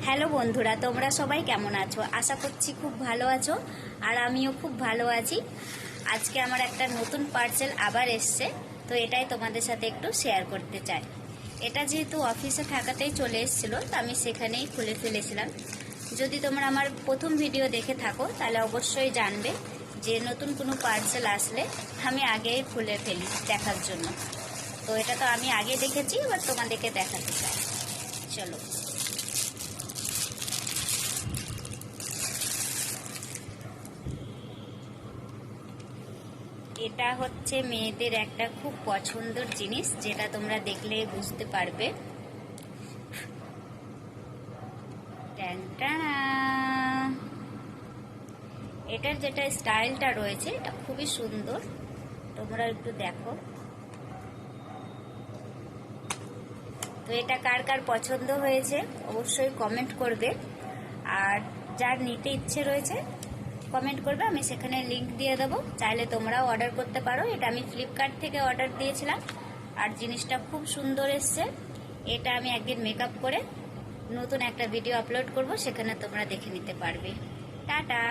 Hello বন্ধুরা, তোমরা সবাই কেমন আছো? আশা করছি খুব ভালো আছো, আর আমিও খুব ভালো আছি। আজকে আমার একটা নতুন পার্সেল আবার এসছে, তো এটাই তোমাদের সাথে একটু শেয়ার করতে চাই। এটা যেহেতু অফিসে থাকাতেই চলে এসেছিলো, তো আমি সেখানেই খুলে ফেলেছিলাম। যদি তোমরা আমার প্রথম ভিডিও দেখে থাকো তাহলে অবশ্যই জানবে যে নতুন কোনো পার্সেল আসলে আমি আগেই খুলে ফেলি দেখার জন্য। তো এটা তো আমি আগে দেখেছি, এবার তোমাদেরকে দেখাতে চাই। চলো। এটা হচ্ছে মেয়েদের একটা খুব পছন্দের জিনিস, যেটা তোমরা দেখলে বুঝতে পারবে। এটার যেটা স্টাইলটা রয়েছে এটা খুবই সুন্দর, তোমরা একটু দেখো। তো এটা কার কার পছন্দ হয়েছে অবশ্যই কমেন্ট করবে, আর যার নিতে ইচ্ছে রয়েছে কমেন্ট করবে, আমি সেখানে লিংক দিয়ে দেবো, চাইলে তোমরাও অর্ডার করতে পারো। এটা আমি ফ্লিপকার্ট থেকে অর্ডার দিয়েছিলাম, আর জিনিসটা খুব সুন্দর এসছে। এটা আমি একদিন মেকআপ করে নতুন একটা ভিডিও আপলোড করব, সেখানে তোমরা দেখে নিতে পারবে। টাটা।